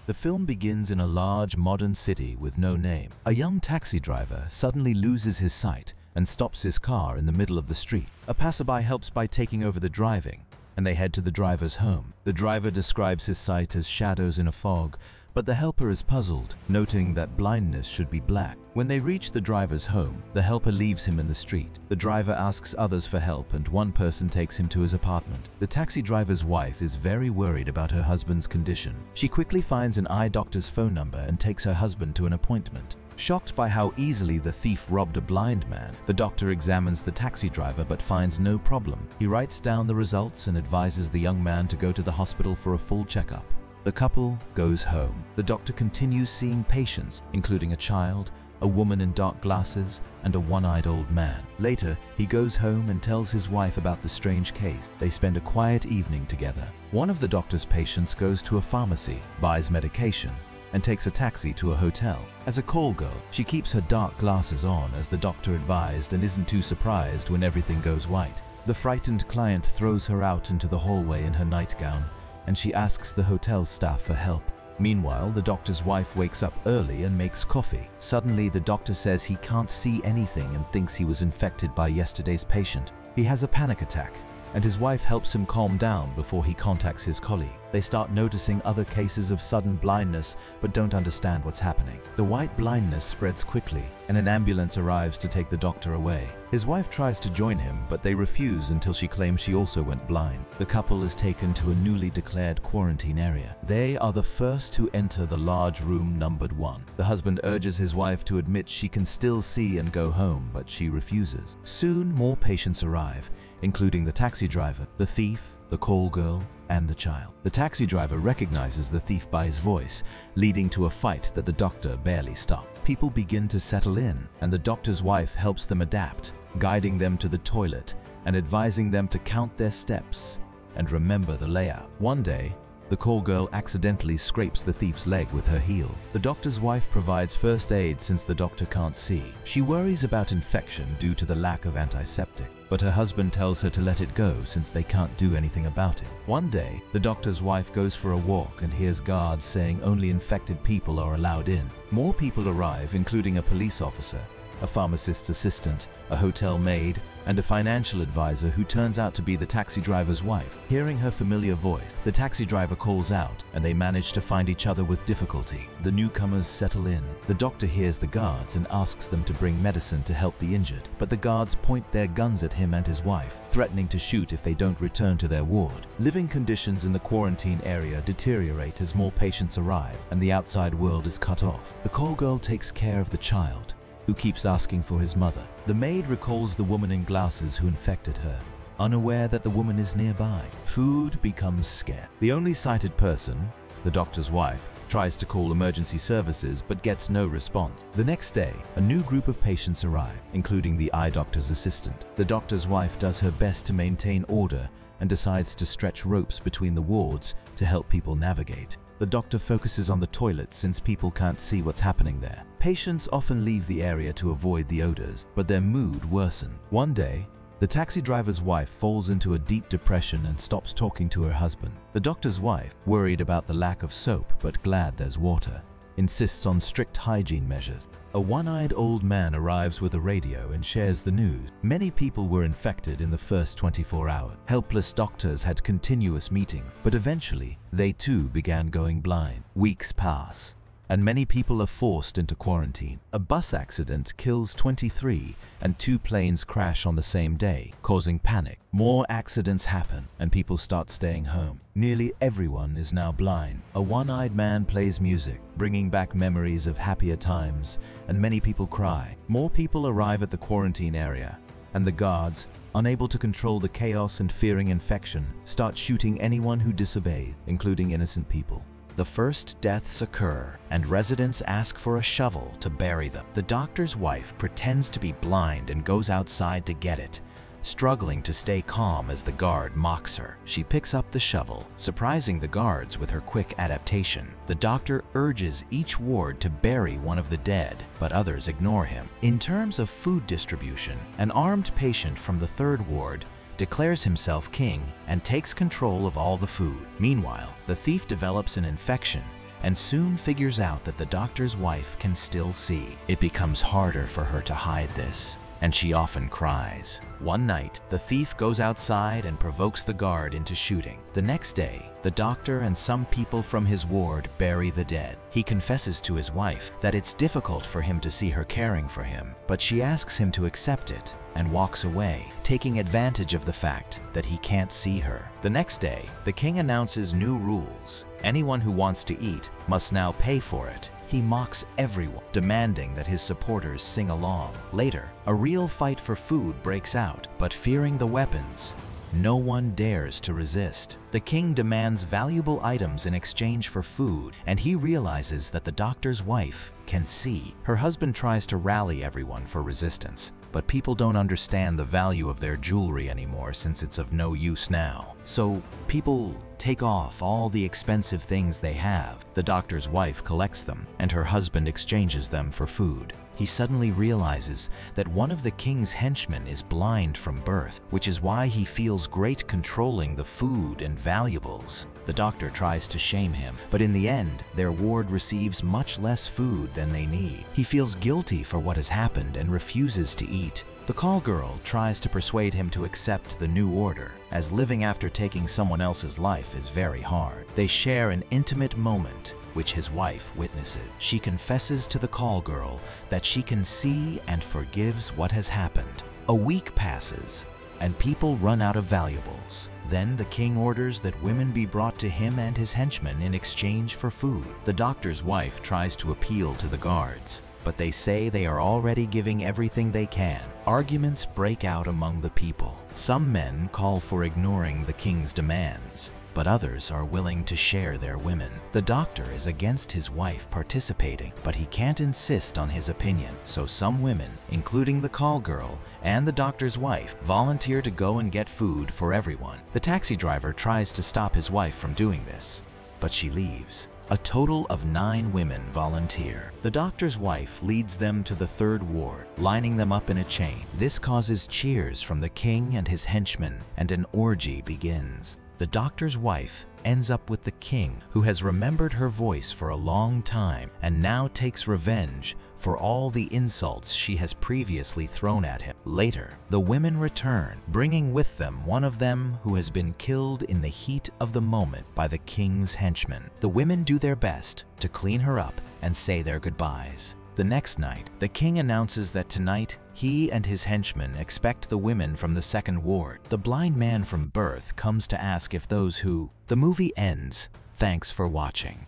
The film begins in a large modern city with no name. A young taxi driver suddenly loses his sight and stops his car in the middle of the street. A passerby helps by taking over the driving, and they head to the driver's home. The driver describes his sight as shadows in a fog, but the helper is puzzled, noting that blindness should be black. When they reach the driver's home, the helper leaves him in the street. The driver asks others for help, and one person takes him to his apartment. The taxi driver's wife is very worried about her husband's condition. She quickly finds an eye doctor's phone number and takes her husband to an appointment. Shocked by how easily the thief robbed a blind man, the doctor examines the taxi driver but finds no problem. He writes down the results and advises the young man to go to the hospital for a full checkup. The couple goes home. The doctor continues seeing patients, including a child, a woman in dark glasses, and a one-eyed old man. Later, he goes home and tells his wife about the strange case. They spend a quiet evening together. One of the doctor's patients goes to a pharmacy, buys medication, and takes a taxi to a hotel. As a call girl, she keeps her dark glasses on as the doctor advised and isn't too surprised when everything goes white. The frightened client throws her out into the hallway in her nightgown, and she asks the hotel staff for help. Meanwhile, the doctor's wife wakes up early and makes coffee. Suddenly, the doctor says he can't see anything and thinks he was infected by yesterday's patient. He has a panic attack, and his wife helps him calm down before he contacts his colleague. They start noticing other cases of sudden blindness but don't understand what's happening. The white blindness spreads quickly, and an ambulance arrives to take the doctor away. His wife tries to join him, but they refuse until she claims she also went blind. The couple is taken to a newly declared quarantine area. They are the first to enter the large room numbered 1. The husband urges his wife to admit she can still see and go home, but she refuses. Soon, more patients arrive, including the taxi driver, the thief, the call girl, and the child. The taxi driver recognizes the thief by his voice, leading to a fight that the doctor barely stopped. People begin to settle in, and the doctor's wife helps them adapt, guiding them to the toilet and advising them to count their steps and remember the layout. One day, the call girl accidentally scrapes the thief's leg with her heel. The doctor's wife provides first aid since the doctor can't see. She worries about infection due to the lack of antiseptic, but her husband tells her to let it go since they can't do anything about it. One day, the doctor's wife goes for a walk and hears guards saying only infected people are allowed in. More people arrive, including a police officer, a pharmacist's assistant, a hotel maid, and a financial advisor who turns out to be the taxi driver's wife. Hearing her familiar voice, the taxi driver calls out, and they manage to find each other with difficulty. The newcomers settle in. The doctor hears the guards and asks them to bring medicine to help the injured, but the guards point their guns at him and his wife, threatening to shoot if they don't return to their ward. Living conditions in the quarantine area deteriorate as more patients arrive, and the outside world is cut off. The call girl takes care of the child, who keeps asking for his mother. The maid recalls the woman in glasses who infected her, unaware that the woman is nearby. Food becomes scarce. The only sighted person, the doctor's wife, tries to call emergency services but gets no response. The next day, a new group of patients arrive, including the eye doctor's assistant. The doctor's wife does her best to maintain order and decides to stretch ropes between the wards to help people navigate. The doctor focuses on the toilet since people can't see what's happening there. Patients often leave the area to avoid the odors, but their mood worsens. One day, the taxi driver's wife falls into a deep depression and stops talking to her husband. The doctor's wife, worried about the lack of soap but glad there's water, insists on strict hygiene measures. A one-eyed old man arrives with a radio and shares the news. Many people were infected in the first 24 hours. Helpless doctors had continuous meetings, but eventually, they too began going blind. Weeks pass, and many people are forced into quarantine. A bus accident kills 23, and 2 planes crash on the same day, causing panic. More accidents happen, and people start staying home. Nearly everyone is now blind. A one-eyed man plays music, bringing back memories of happier times, and many people cry. More people arrive at the quarantine area, and the guards, unable to control the chaos and fearing infection, start shooting anyone who disobeys, including innocent people. The first deaths occur, and residents ask for a shovel to bury them. The doctor's wife pretends to be blind and goes outside to get it, struggling to stay calm as the guard mocks her. She picks up the shovel, surprising the guards with her quick adaptation. The doctor urges each ward to bury one of the dead, but others ignore him. In terms of food distribution, an armed patient from the 3rd ward declares himself king and takes control of all the food. Meanwhile, the thief develops an infection and soon figures out that the doctor's wife can still see. It becomes harder for her to hide this, and she often cries. One night, the thief goes outside and provokes the guard into shooting. The next day, the doctor and some people from his ward bury the dead. He confesses to his wife that it's difficult for him to see her caring for him, but she asks him to accept it and walks away, taking advantage of the fact that he can't see her. The next day, the king announces new rules. Anyone who wants to eat must now pay for it. He mocks everyone, demanding that his supporters sing along. Later, a real fight for food breaks out, but fearing the weapons, no one dares to resist. The king demands valuable items in exchange for food, and he realizes that the doctor's wife can see. Her husband tries to rally everyone for resistance, but people don't understand the value of their jewelry anymore since it's of no use now. So people take off all the expensive things they have. The doctor's wife collects them, and her husband exchanges them for food. He suddenly realizes that one of the king's henchmen is blind from birth, which is why he feels great controlling the food and valuables. The doctor tries to shame him, but in the end, their ward receives much less food than they need. He feels guilty for what has happened and refuses to eat. The call girl tries to persuade him to accept the new order, as living after taking someone else's life is very hard. They share an intimate moment, which his wife witnesses. She confesses to the call girl that she can see and forgives what has happened. A week passes, and people run out of valuables. Then the king orders that women be brought to him and his henchmen in exchange for food. The doctor's wife tries to appeal to the guards, but they say they are already giving everything they can. Arguments break out among the people. Some men call for ignoring the king's demands, but others are willing to share their women. The doctor is against his wife participating, but he can't insist on his opinion. So some women, including the call girl and the doctor's wife, volunteer to go and get food for everyone. The taxi driver tries to stop his wife from doing this, but she leaves. A total of 9 women volunteer. The doctor's wife leads them to the 3rd ward, lining them up in a chain. This causes cheers from the king and his henchmen, and an orgy begins. The doctor's wife ends up with the king, who has remembered her voice for a long time and now takes revenge for all the insults she has previously thrown at him. Later, the women return, bringing with them one of them who has been killed in the heat of the moment by the king's henchmen. The women do their best to clean her up and say their goodbyes. The next night, the king announces that tonight he and his henchmen expect the women from the 2nd ward. The blind man from birth comes to ask if those who... The movie ends. Thanks for watching.